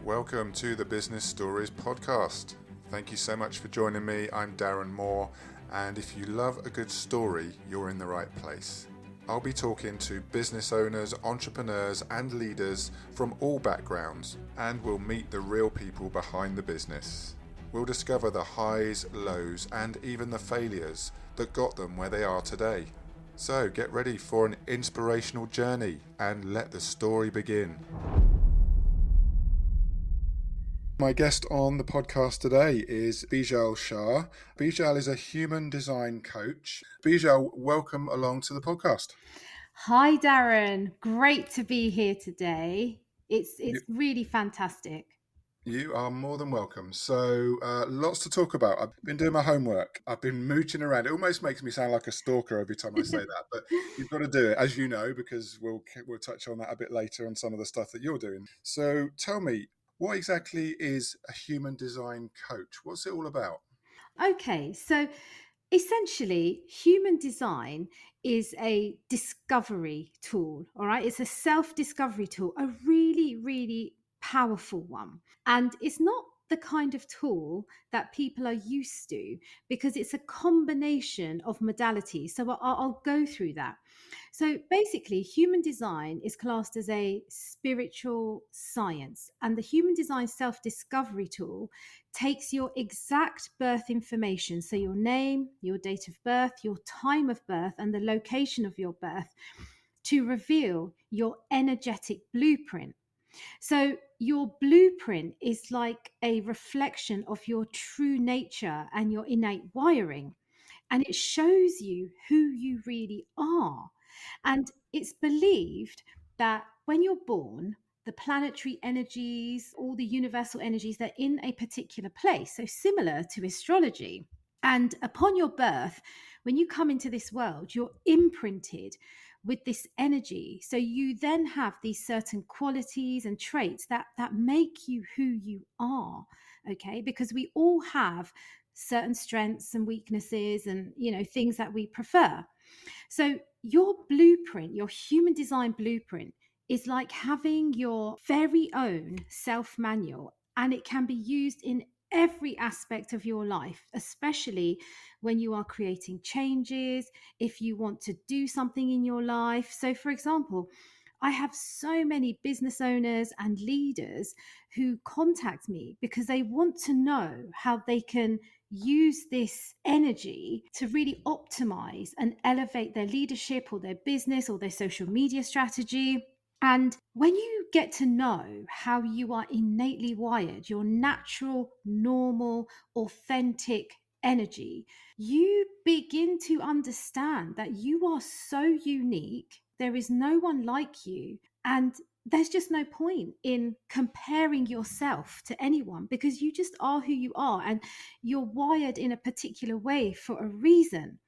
Welcome to the Business Stories podcast. Thank you so much for joining me. I'm Darren Moore, and if you love a good story, you're in the right place. I'll be talking to business owners, entrepreneurs, and leaders from all backgrounds, and we'll meet the real people behind the business. We'll discover the highs, lows, and even the failures that got them where they are today. So get ready for an inspirational journey and let the story begin. My guest on the podcast today is Bijal Shah. Bijal is a human design coach. Bijal, welcome along to the podcast. Hi, Darren. Great to be here today. It's You, really fantastic. you are more than welcome. So lots to talk about. I've been doing my homework. I've been mooching around. It almost makes me sound like a stalker every time I say that, but you've got to do it, as you know, because we'll touch on that a bit later on some of the stuff that you're doing. So tell me, what exactly is a human design coach? What's it all about? Okay, so essentially, human design is a discovery tool, all right? It's a self discovery tool, a really, really powerful one. And it's not the kind of tool that people are used to because it's a combination of modalities. So I'll go through that. So basically, human design is classed as a spiritual science, and the human design self discovery tool takes your exact birth information, so your name, your date of birth, your time of birth, and the location of your birth, to reveal your energetic blueprint. So, your blueprint is like a reflection of your true nature and your innate wiring, and it shows you who you really are. And it's believed that when you're born, the planetary energies, all the universal energies, they're in a particular place. So similar to astrology. And upon your birth, when you come into this world, you're imprinted with this energy. So you then have these certain qualities and traits that make you who you are. Okay. Because we all have certain strengths and weaknesses and things that we prefer. So your blueprint, your human design blueprint, is like having your very own self manual, and it can be used in every aspect of your life, especially when you are creating changes, if you want to do something in your life. So for example, I have so many business owners and leaders who contact me because they want to know how they can use this energy to really optimize and elevate their leadership or their business or their social media strategy. And when you get to know how you are innately wired, your natural, normal, authentic energy, you begin to understand that you are so unique. There is no one like you. And there's just no point in comparing yourself to anyone because you just are who you are and you're wired in a particular way for a reason.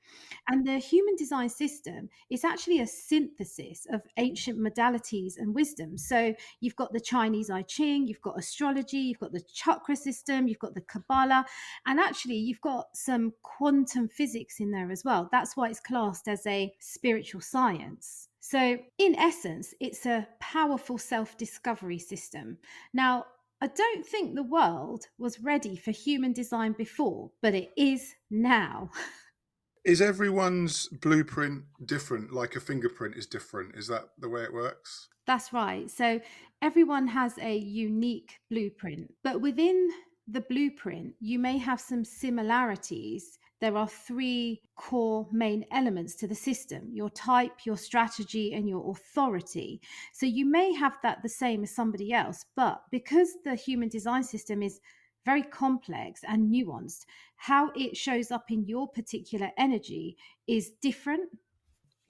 And the human design system is actually a synthesis of ancient modalities and wisdom. So you've got the Chinese I Ching, you've got astrology, you've got the chakra system, you've got the Kabbalah, and actually you've got some quantum physics in there as well. That's why it's classed as a spiritual science. So, in essence, it's a powerful self discovery system. Now, I don't think the world was ready for human design before, but it is now. Is everyone's blueprint different, like a fingerprint is different? Is that the way it works? That's right. So everyone has a unique blueprint, but within the blueprint, you may have some similarities. There are three core main elements to the system: your type, your strategy, and your authority. So you may have that the same as somebody else, but because the human design system is very complex and nuanced, how it shows up in your particular energy is different.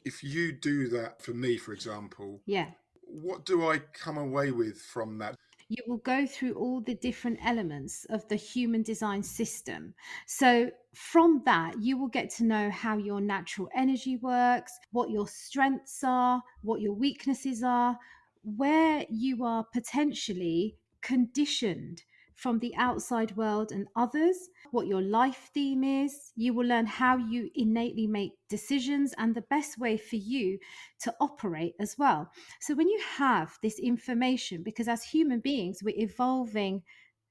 If you do that for me, for example, Yeah. what do I come away with from that? You will go through all the different elements of the human design system. So, from that, you will get to know how your natural energy works, what your strengths are, what your weaknesses are, where you are potentially conditioned from the outside world and others, what your life theme is. You will learn how you innately make decisions and the best way for you to operate as well. So when you have this information, because as human beings, we're evolving,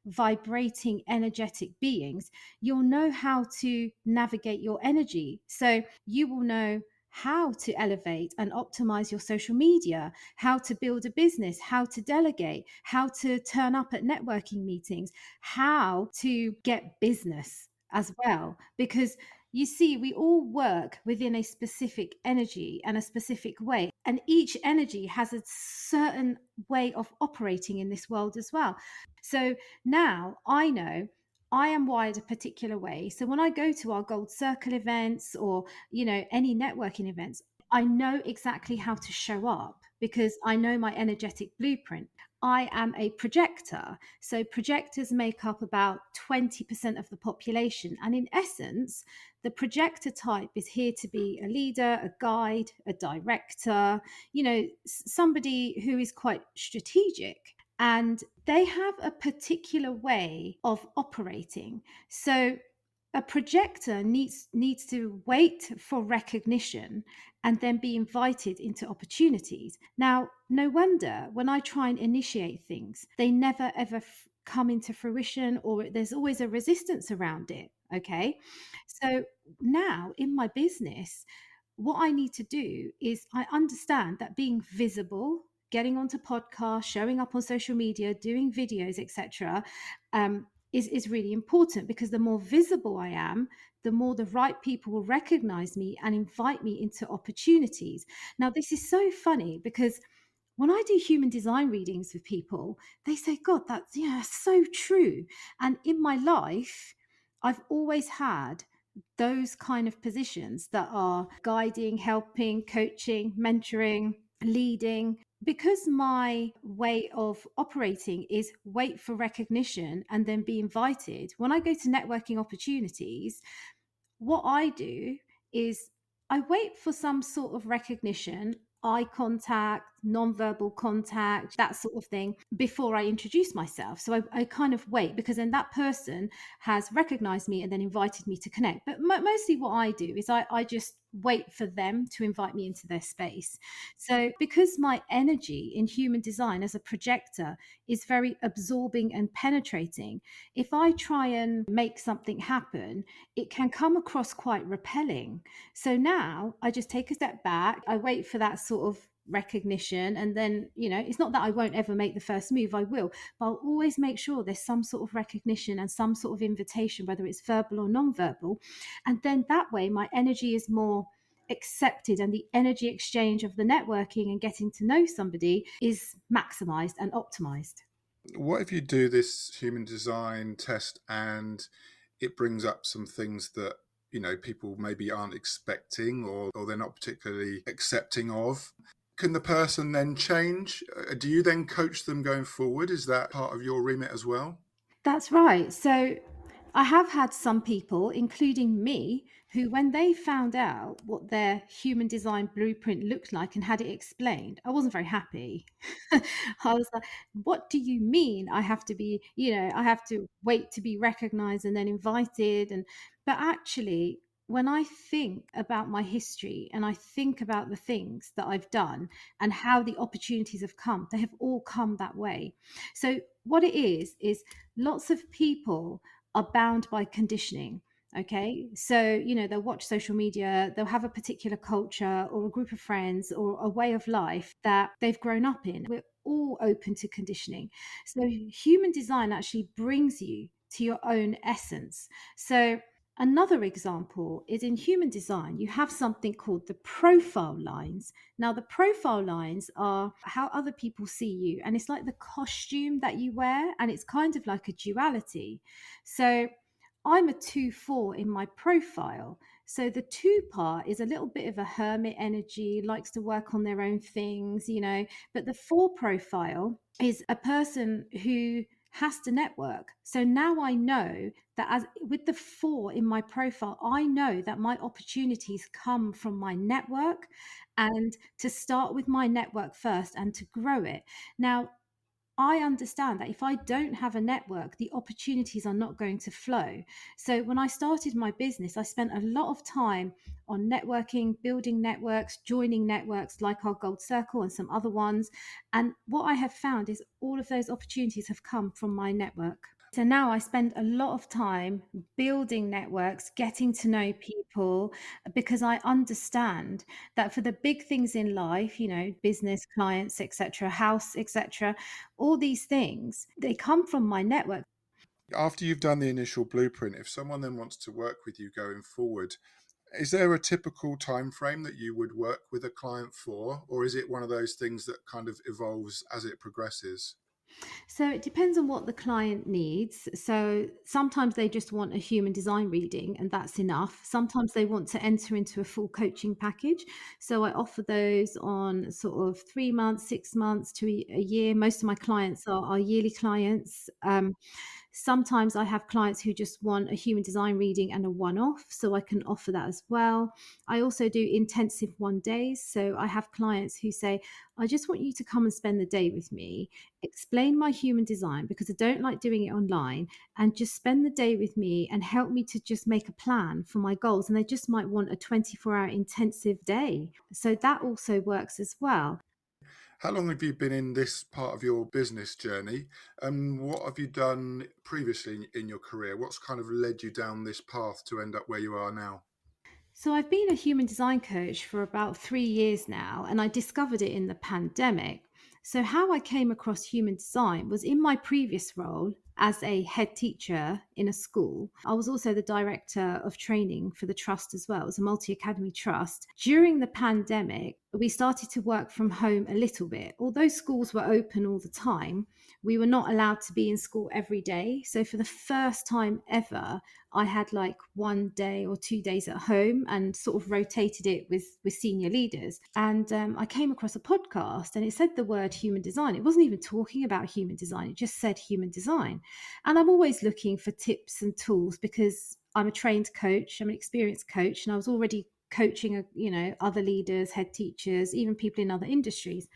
vibrating, energetic beings, you'll know how to navigate your energy. So you will know how to elevate and optimize your social media, how to build a business, how to delegate, how to turn up at networking meetings, how to get business as well. Because you see, we all work within a specific energy and a specific way, and each energy has a certain way of operating in this world as well. So now I know I am wired a particular way. So when I go to our Gold Circle events or, any networking events, I know exactly how to show up because I know my energetic blueprint. I am a projector. So projectors make up about 20% of the population. And in essence, the projector type is here to be a leader, a guide, a director, somebody who is quite strategic. And they have a particular way of operating. So a projector needs to wait for recognition and then be invited into opportunities. Now, no wonder when I try and initiate things, they never ever come into fruition, or there's always a resistance around it. Okay. So now in my business, what I need to do is I understand that being visible, getting onto podcasts, showing up on social media, doing videos, etc., is really important, because the more visible I am, the more the right people will recognize me and invite me into opportunities. Now, this is so funny because when I do human design readings with people, they say, God, that's so true. And in my life, I've always had those kind of positions that are guiding, helping, coaching, mentoring, leading. Because my way of operating is wait for recognition and then be invited, when I go to networking opportunities, what I do is I wait for some sort of recognition, eye contact, non-verbal contact, that sort of thing, before I introduce myself. So I kind of wait, because then that person has recognized me and then invited me to connect. But mostly what I do is I just wait for them to invite me into their space. So because my energy in human design as a projector is very absorbing and penetrating, if I try and make something happen, it can come across quite repelling. So now I just take a step back. I wait for that sort of recognition. And then, it's not that I won't ever make the first move, I will, but I'll always make sure there's some sort of recognition and some sort of invitation, whether it's verbal or non-verbal. And then that way, my energy is more accepted, and the energy exchange of the networking and getting to know somebody is maximized and optimized. What if you do this human design test and it brings up some things that people maybe aren't expecting, or they're not particularly accepting of? Can the person then change? Do you then coach them going forward? Is that part of your remit as well? That's right. So I have had some people, including me, who, when they found out what their human design blueprint looked like and had it explained, I wasn't very happy. I was like, what do you mean I have to be, I have to wait to be recognized and then invited? But actually, when I think about my history and I think about the things that I've done and how the opportunities have come, they have all come that way. So what it is lots of people are bound by conditioning. Okay. So, they'll watch social media, they'll have a particular culture or a group of friends or a way of life that they've grown up in. We're all open to conditioning. So, human design actually brings you to your own essence. So, another example is in human design, you have something called the profile lines. Now, the profile lines are how other people see you, and it's like the costume that you wear, and it's kind of like a duality. So, I'm a 2-4 in my profile. So, the 2 part is a little bit of a hermit energy, likes to work on their own things, but the 4 profile is a person who has to network. So now I know that, as with the 4 in my profile, I know that my opportunities come from my network, and to start with my network first and to grow it. Now, I understand that if I don't have a network, the opportunities are not going to flow. So when I started my business, I spent a lot of time on networking, building networks, joining networks like our Gold Circle and some other ones. And what I have found is all of those opportunities have come from my network. So now I spend a lot of time building networks, getting to know people, because I understand that for the big things in life, business, clients, etc., house, etc., all these things, they come from my network. After you've done the initial blueprint, if someone then wants to work with you going forward, is there a typical time frame that you would work with a client for, or is it one of those things that kind of evolves as it progresses? So it depends on what the client needs. So sometimes they just want a human design reading and that's enough. Sometimes they want to enter into a full coaching package. So I offer those on sort of 3 months, 6 months to a year. Most of my clients are yearly clients. Sometimes I have clients who just want a human design reading and a one off, so I can offer that as well. I also do intensive 1 days. So I have clients who say, I just want you to come and spend the day with me, explain my human design because I don't like doing it online, and just spend the day with me and help me to just make a plan for my goals. And they just might want a 24-hour intensive day. So that also works as well. How long have you been in this part of your business journey? And what have you done previously in your career? What's kind of led you down this path to end up where you are now? So I've been a human design coach for about 3 years now, and I discovered it in the pandemic. So, how I came across human design was in my previous role as a head teacher in a school. I was also the director of training for the trust as well. It was a multi academy trust. During the pandemic, we started to work from home a little bit. Although schools were open all the time, we were not allowed to be in school every day. So, for the first time ever, I had like 1 day or 2 days at home and sort of rotated it with senior leaders. And I came across a podcast and it said the word human design. It wasn't even talking about human design, it just said human design. And I'm always looking for tips and tools because I'm a trained coach, I'm an experienced coach, and I was already coaching, other leaders, head teachers, even people in other industries.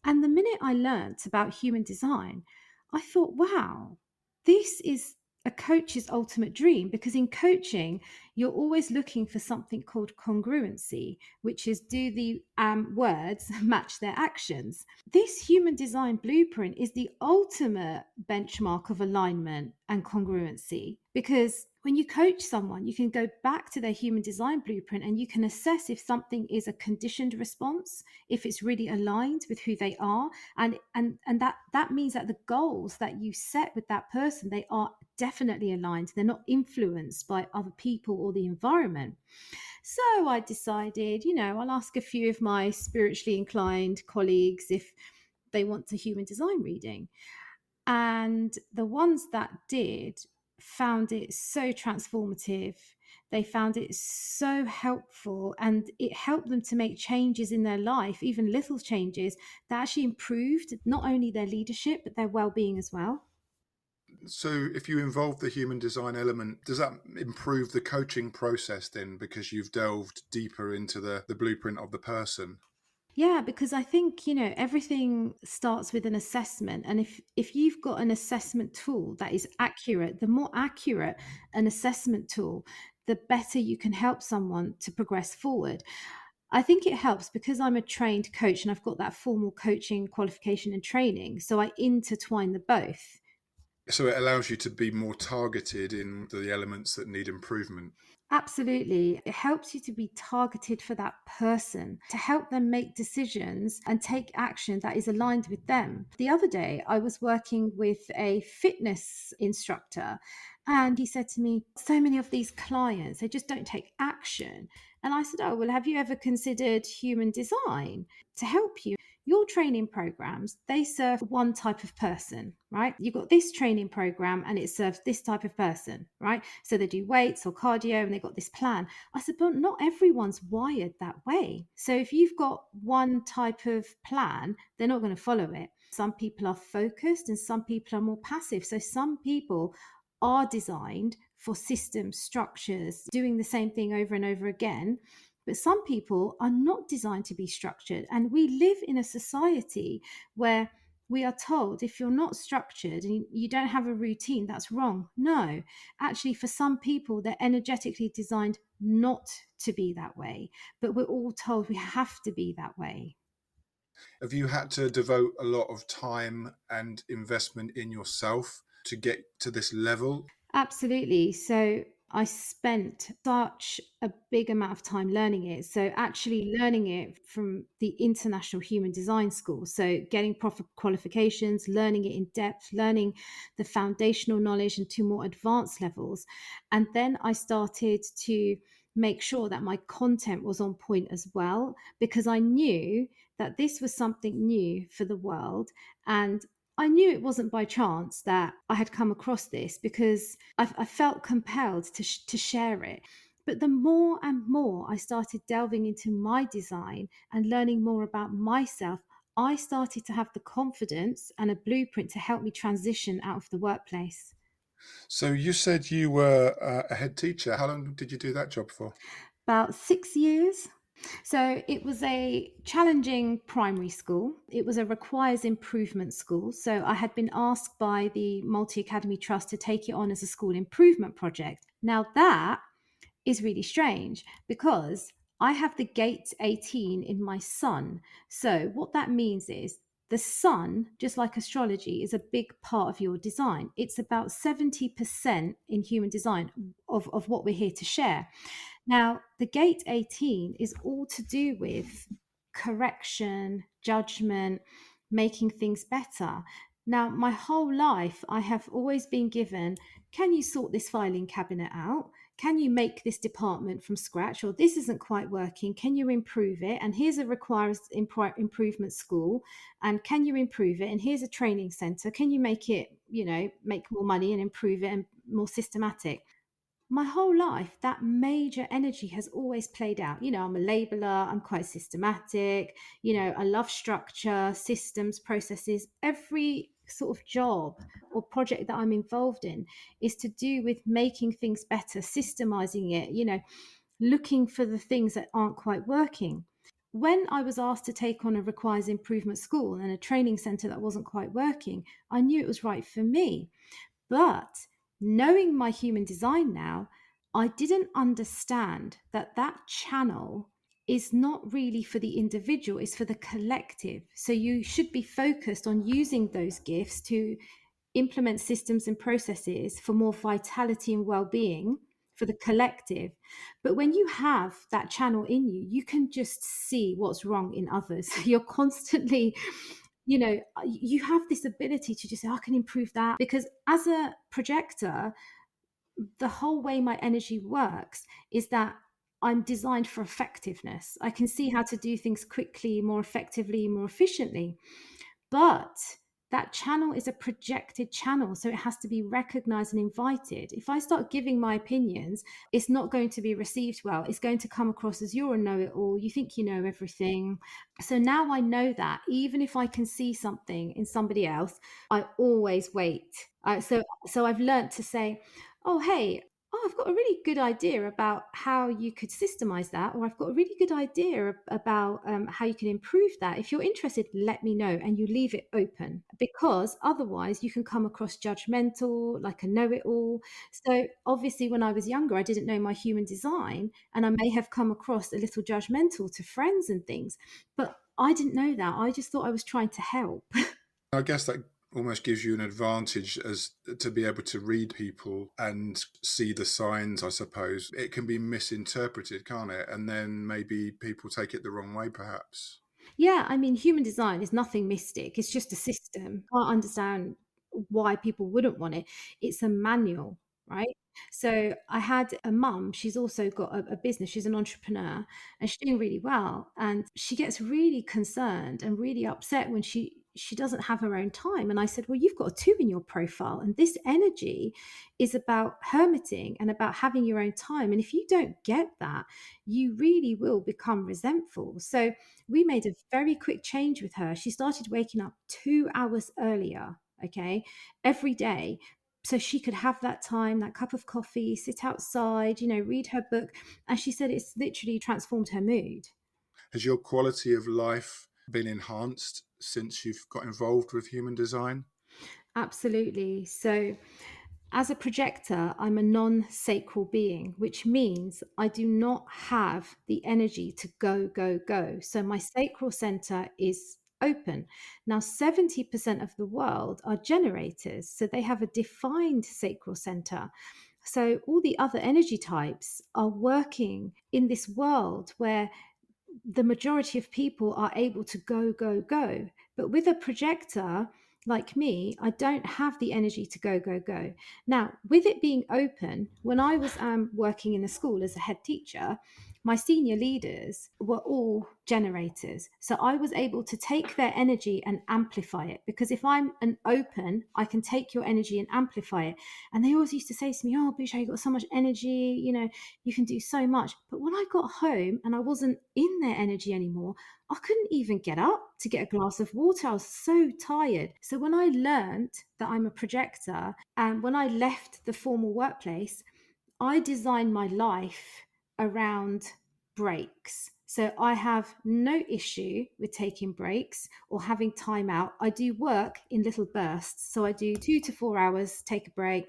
And the minute I learnt about human design, I thought, wow, this is a coach's ultimate dream because in coaching, you're always looking for something called congruency, which is do the words match their actions? This human design blueprint is the ultimate benchmark of alignment and congruency because when you coach someone, you can go back to their human design blueprint and you can assess if something is a conditioned response, if it's really aligned with who they are, and that means that the goals that you set with that person, they are definitely aligned. They're not influenced by other people or the environment. So I decided, I'll ask a few of my spiritually inclined colleagues if they want a human design reading. And the ones that did found it so transformative. They found it so helpful and it helped them to make changes in their life, even little changes that actually improved not only their leadership, but their well being as well. So, if you involve the human design element, does that improve the coaching process then because you've delved deeper into the blueprint of the person? Yeah, because I think, everything starts with an assessment. And if you've got an assessment tool that is accurate, the more accurate an assessment tool, the better you can help someone to progress forward. I think it helps because I'm a trained coach and I've got that formal coaching qualification and training. So I intertwine the both. So, it allows you to be more targeted in the elements that need improvement. Absolutely. It helps you to be targeted for that person, to help them make decisions and take action that is aligned with them. The other day, I was working with a fitness instructor, and he said to me, so many of these clients, they just don't take action. And I said, oh, well, have you ever considered human design to help you? Your training programs, they serve one type of person, right? You've got this training program and it serves this type of person, right? So they do weights or cardio and they've got this plan. I said, but not everyone's wired that way. So if you've got one type of plan, they're not going to follow it. Some people are focused and some people are more passive. So some people are designed for system structures, doing the same thing over and over again. But some people are not designed to be structured. And we live in a society where we are told if you're not structured and you don't have a routine, that's wrong. No, actually, for some people, they're energetically designed not to be that way, but we're all told we have to be that way. Have you had to devote a lot of time and investment in yourself to get to this level? Absolutely. So I spent such a big amount of time learning it. So actually learning it from the International Human Design School. So getting proper qualifications, learning it in depth, learning the foundational knowledge and to more advanced levels. And then I started to make sure that my content was on point as well, because I knew that this was something new for the world. And I knew it wasn't by chance that I had come across this, because I felt compelled to share it. But the more and more I started delving into my design and learning more about myself, I started to have the confidence and a blueprint to help me transition out of the workplace. So you said you were a head teacher. How long did you do that job for? About 6 years. So it was a challenging primary school. It was a requires improvement school. So I had been asked by the Multi Academy Trust to take it on as a school improvement project. Now, that is really strange because I have the gate 18 in my sun. So what that means is the sun, just like astrology, is a big part of your design. It's about 70% in human design of what we're here to share. Now, the gate 18 is all to do with correction, judgment, making things better. Now, my whole life, I have always been given, can you sort this filing cabinet out? Can you make this department from scratch? Or this isn't quite working. Can you improve it? And here's a requires improvement school. And can you improve it? And here's a training center. Can you make it, make more money and improve it and more systematic? My whole life, that major energy has always played out. I'm a labeler, I'm quite systematic, I love structure, systems, processes. Every sort of job or project that I'm involved in is to do with making things better, systemizing it, looking for the things that aren't quite working. When I was asked to take on a requires improvement school and a training center that wasn't quite working, I knew it was right for me. But knowing my human design now, I didn't understand that that channel is not really for the individual, it's for the collective. So you should be focused on using those gifts to implement systems and processes for more vitality and well-being for the collective. But when you have that channel in you, you can just see what's wrong in others. You're constantly, you have this ability to just say, I can improve that. Because as a projector, the whole way my energy works is that I'm designed for effectiveness. I can see how to do things quickly, more effectively, more efficiently. But that channel is a projected channel, so it has to be recognized and invited. If I start giving my opinions, it's not going to be received well. It's going to come across as you're a know-it-all, you think you know everything. So now I know that even if I can see something in somebody else, I always wait. So I've learned to say, oh, hey, I've got a really good idea about how you could systemize that, or I've got a really good idea about how you can improve that. If you're interested, let me know. And you leave it open, because otherwise you can come across judgmental, like a know it all. So obviously, when I was younger, I didn't know my human design, and I may have come across a little judgmental to friends and things, but I didn't know that. I just thought I was trying to help. I guess that almost gives you an advantage as to be able to read people and see the signs, I suppose. It can be misinterpreted, can't it? And then maybe people take it the wrong way, perhaps. Yeah, I mean, human design is nothing mystic. It's just a system. I understand why people wouldn't want it. It's a manual, right? So I had a mum, she's also got a business, she's an entrepreneur, and she's doing really well. And she gets really concerned and really upset when she doesn't have her own time. And I said, well, you've got a 2 in your profile, and this energy is about hermiting and about having your own time. And if you don't get that, you really will become resentful. So we made a very quick change with her. She started waking up 2 hours earlier, okay, every day. So she could have that time, that cup of coffee, sit outside, read her book. And she said it's literally transformed her mood. Has your quality of life been enhanced since you've got involved with human design? Absolutely. So, as a projector, I'm a non sacral being, which means I do not have the energy to go, go, go. So, my sacral center is open. Now, 70% of the world are generators. So, they have a defined sacral center. So, all the other energy types are working in this world where the majority of people are able to go, go, go. But with a projector like me, I don't have the energy to go, go, go. Now, with it being open, when I was working in a school as a head teacher, my senior leaders were all generators. So I was able to take their energy and amplify it, because if I'm an open, I can take your energy and amplify it. And they always used to say to me, "Oh, Bijal, you got so much energy, you can do so much." But when I got home and I wasn't in their energy anymore, I couldn't even get up to get a glass of water. I was so tired. So when I learned that I'm a projector, and when I left the formal workplace, I designed my life around breaks. So I have no issue with taking breaks or having time out. I do work in little bursts. So I do 2 to 4 hours, take a break.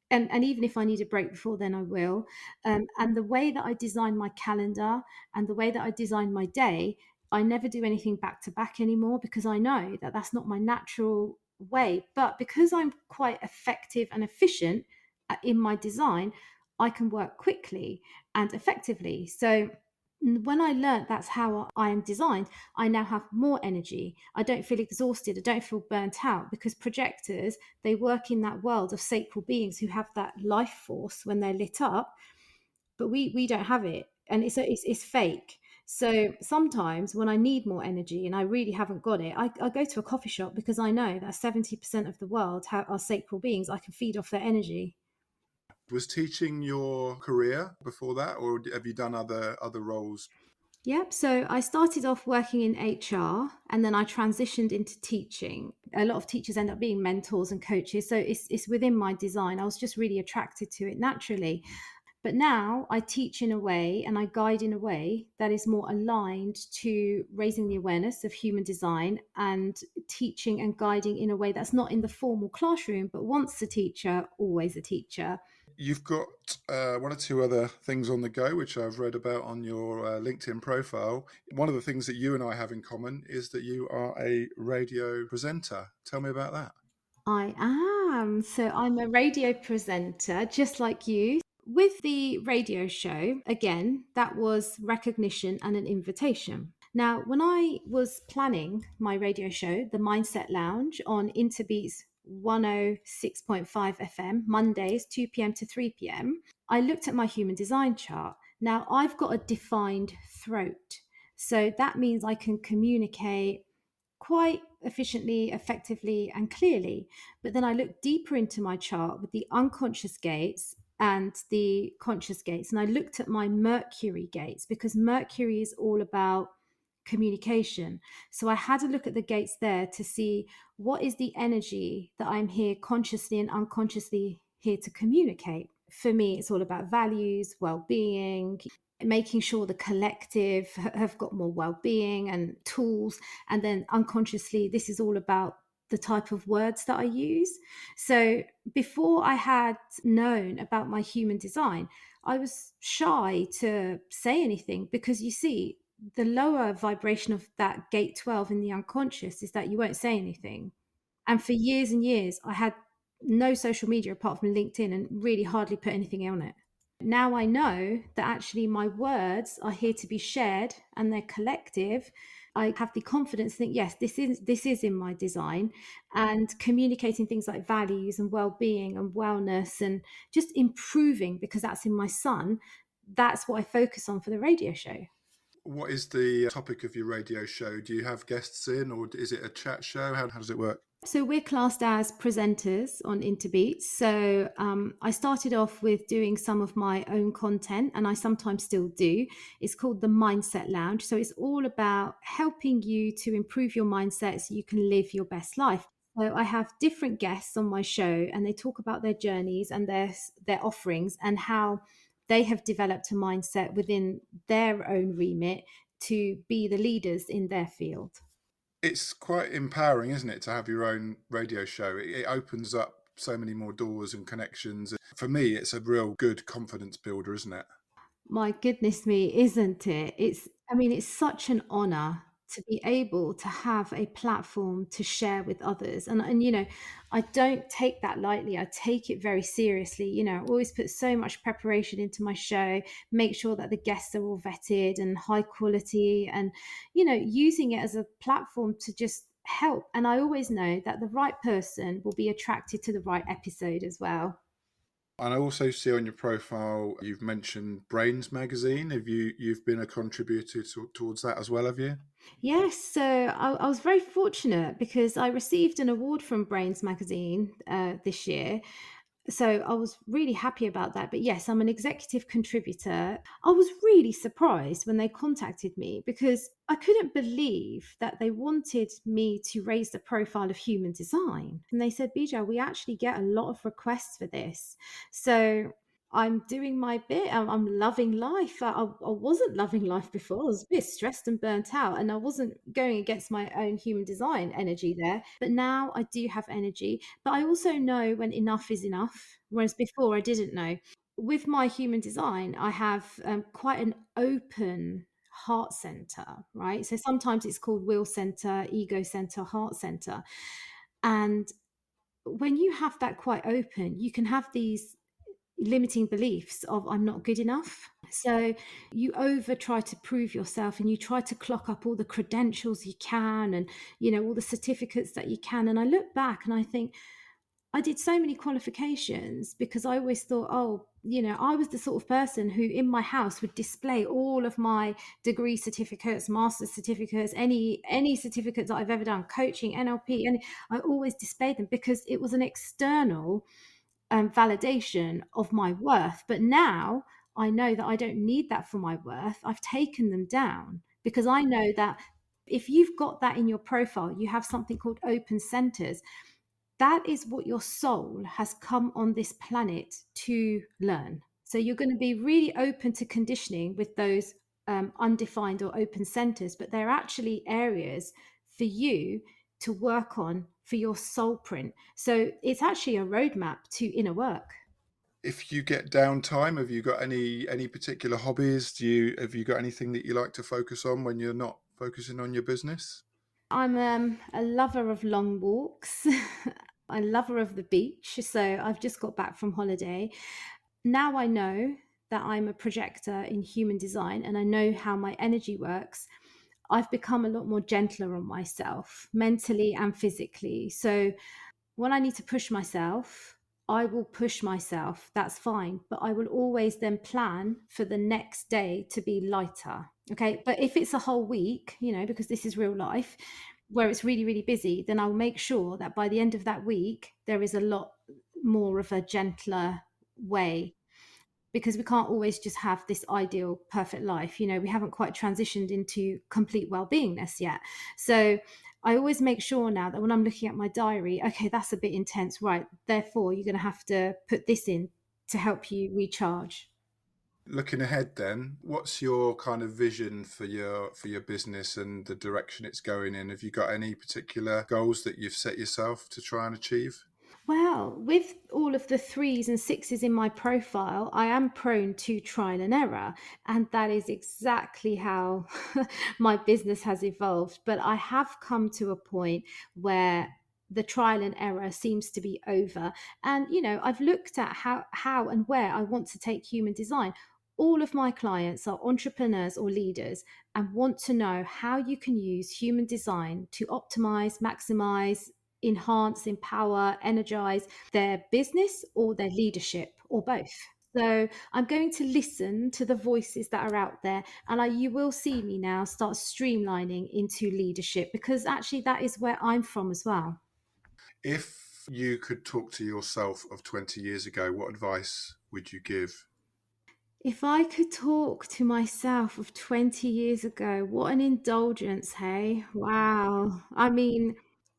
And even if I need a break before then, I will. And the way that I design my calendar and the way that I design my day, I never do anything back to back anymore, because I know that that's not my natural way. But because I'm quite effective and efficient in my design, I can work quickly and effectively. So when I learned that's how I am designed, I now have more energy. I don't feel exhausted. I don't feel burnt out, because projectors, they work in that world of sacral beings who have that life force when they're lit up, but we don't have it, and it's fake. So sometimes when I need more energy and I really haven't got it, I go to a coffee shop, because I know that 70% of the world are sacral beings. I can feed off their energy. Was teaching your career before that, or have you done other roles? Yep. So I started off working in HR, and then I transitioned into teaching. A lot of teachers end up being mentors and coaches. So it's within my design. I was just really attracted to it naturally. But now I teach in a way and I guide in a way that is more aligned to raising the awareness of human design, and teaching and guiding in a way that's not in the formal classroom, but once a teacher, always a teacher. You've got one or two other things on the go, which I've read about on your LinkedIn profile. One of the things that you and I have in common is that you are a radio presenter. Tell me about that. I am. So I'm a radio presenter, just like you. With the radio show, again, that was recognition and an invitation. Now, when I was planning my radio show, The Mindset Lounge, on Interbeats 106.5 FM, Mondays, 2 p.m. to 3 p.m., I looked at my human design chart. Now, I've got a defined throat. So that means I can communicate quite efficiently, effectively, and clearly. But then I looked deeper into my chart with the unconscious gates and the conscious gates. And I looked at my Mercury gates, because Mercury is all about communication. So I had a look at the gates there to see what is the energy that I'm here consciously and unconsciously here to communicate. For me, it's all about values, well-being, making sure the collective have got more well-being and tools. And then unconsciously, this is all about the type of words that I use. So before I had known about my human design, I was shy to say anything, because you see, the lower vibration of that gate 12 in the unconscious is that you won't say anything. And for years and years, I had no social media apart from LinkedIn, and really hardly put anything on it. Now I know that actually my words are here to be shared and they're collective. I have the confidence to think, yes, this is in my design, and communicating things like values and well-being and wellness and just improving, because that's in my son. That's what I focus on for the radio show. What is the topic of your radio show? Do you have guests in, or is it a chat show? How does it work? So we're classed as presenters on Interbeats. So I started off with doing some of my own content, and I sometimes still do. It's called the Mindset Lounge. So it's all about helping you to improve your mindset so you can live your best life. So I have different guests on my show, and they talk about their journeys and their offerings, and how they have developed a mindset within their own remit to be the leaders in their field. It's quite empowering, isn't it, to have your own radio show? It opens up so many more doors and connections. For me, it's a real good confidence builder, isn't it? My goodness me, isn't it? I mean, it's such an honor to be able to have a platform to share with others. And I don't take that lightly. I take it very seriously. I always put so much preparation into my show, make sure that the guests are all vetted and high quality and, using it as a platform to just help. And I always know that the right person will be attracted to the right episode as well. And I also see on your profile you've mentioned Brainz Magazine. Have you've been a contributor towards that as well, have you? Yes, so I was very fortunate because I received an award from Brainz Magazine this year. So I was really happy about that. But yes, I'm an executive contributor. I was really surprised when they contacted me because I couldn't believe that they wanted me to raise the profile of human design. And they said, Bijal, we actually get a lot of requests for this. So I'm doing my bit. I'm loving life. I wasn't loving life before. I was a bit stressed and burnt out, and I wasn't going against my own human design energy there. But now I do have energy. But I also know when enough is enough, whereas before I didn't know. With my human design, I have quite an open heart center, right? So sometimes it's called will center, ego center, heart center. And when you have that quite open, you can have these limiting beliefs of I'm not good enough. So you over try to prove yourself and you try to clock up all the credentials you can and all the certificates that you can. And I look back and I think I did so many qualifications because I always thought, oh, I was the sort of person who in my house would display all of my degree certificates, master's certificates, any certificates that I've ever done, coaching, NLP, and I always displayed them because it was an external validation of my worth. But now I know that I don't need that for my worth. I've taken them down because I know that if you've got that in your profile, you have something called open centers. That is what your soul has come on this planet to learn. So you're going to be really open to conditioning with those undefined or open centers, but they're actually areas for you to work on for your soul print. So it's actually a roadmap to inner work. If you get downtime, have you got any particular hobbies? Have you got anything that you like to focus on when you're not focusing on your business? I'm a lover of long walks. A lover of the beach. So I've just got back from holiday. Now I know that I'm a projector in human design and I know how my energy works. I've become a lot more gentler on myself, mentally and physically. So when I need to push myself, I will push myself. That's fine. But I will always then plan for the next day to be lighter. Okay. But if it's a whole week, because this is real life, where it's really, really busy, then I'll make sure that by the end of that week, there is a lot more of a gentler way because we can't always just have this ideal perfect life. We haven't quite transitioned into complete well-beingness yet. So I always make sure now that when I'm looking at my diary, okay, that's a bit intense, right? Therefore you're going to have to put this in to help you recharge. Looking ahead then, what's your kind of vision for your business and the direction it's going in? Have you got any particular goals that you've set yourself to try and achieve? Well, with all of the threes and sixes in my profile, I am prone to trial and error. And that is exactly how my business has evolved. But I have come to a point where the trial and error seems to be over. And, I've looked at how and where I want to take human design. All of my clients are entrepreneurs or leaders and want to know how you can use human design to optimize, maximize, enhance, empower, energize their business or their leadership or both. So I'm going to listen to the voices that are out there, and you will see me now start streamlining into leadership because actually that is where I'm from as well. If you could talk to yourself of 20 years ago, what advice would you give? If I could talk to myself of 20 years ago, what an indulgence, hey? Wow. I mean,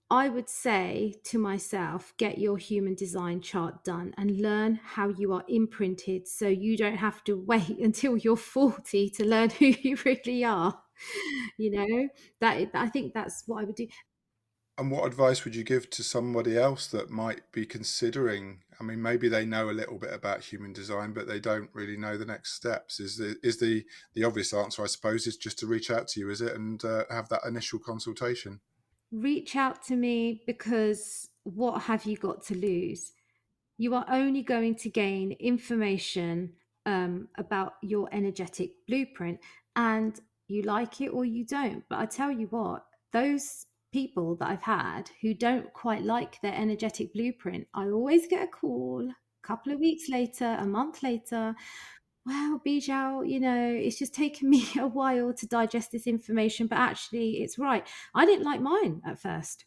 I would say to myself, get your human design chart done and learn how you are imprinted so you don't have to wait until you're 40 to learn who you really are. You know, that I think that's what I would do. And what advice would you give to somebody else that might be considering? I mean, maybe they know a little bit about human design, but they don't really know the next steps. Is the obvious answer, I suppose, is just to reach out to you, is it, and have that initial consultation? Reach out to me, because what have you got to lose? You are only going to gain information about your energetic blueprint, and you like it or you don't. But I tell you what, those people that I've had who don't quite like their energetic blueprint, I always get a call a couple of weeks later, a month later. Well, Bijal, it's just taken me a while to digest this information, but actually, it's right. I didn't like mine at first.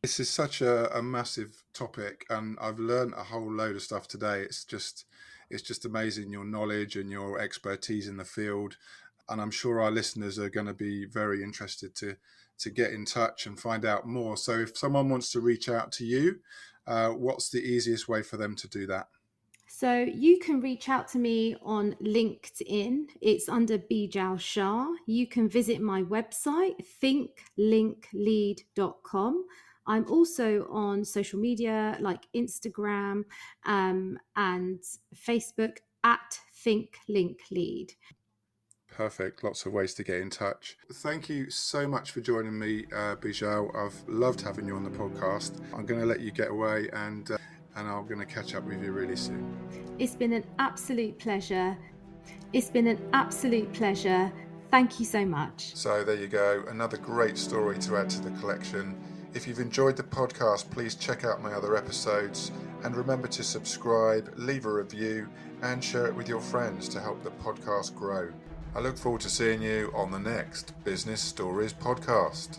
This is such a massive topic, and I've learned a whole load of stuff today. It's just amazing, your knowledge and your expertise in the field. And I'm sure our listeners are going to be very interested to get in touch and find out more. So if someone wants to reach out to you, what's the easiest way for them to do that? So you can reach out to me on LinkedIn. It's under Bijal Shah. You can visit my website, thinklinklead.com. I'm also on social media like Instagram and Facebook at thinklinklead. Perfect. Lots of ways to get in touch. Thank you so much for joining me, Bijal. I've loved having you on the podcast. I'm going to let you get away, and I'm going to catch up with you really soon. It's been an absolute pleasure. It's been an absolute pleasure. Thank you so much. So there you go. Another great story to add to the collection. If you've enjoyed the podcast, please check out my other episodes, and remember to subscribe, leave a review, and share it with your friends to help the podcast grow. I look forward to seeing you on the next Business Stories podcast.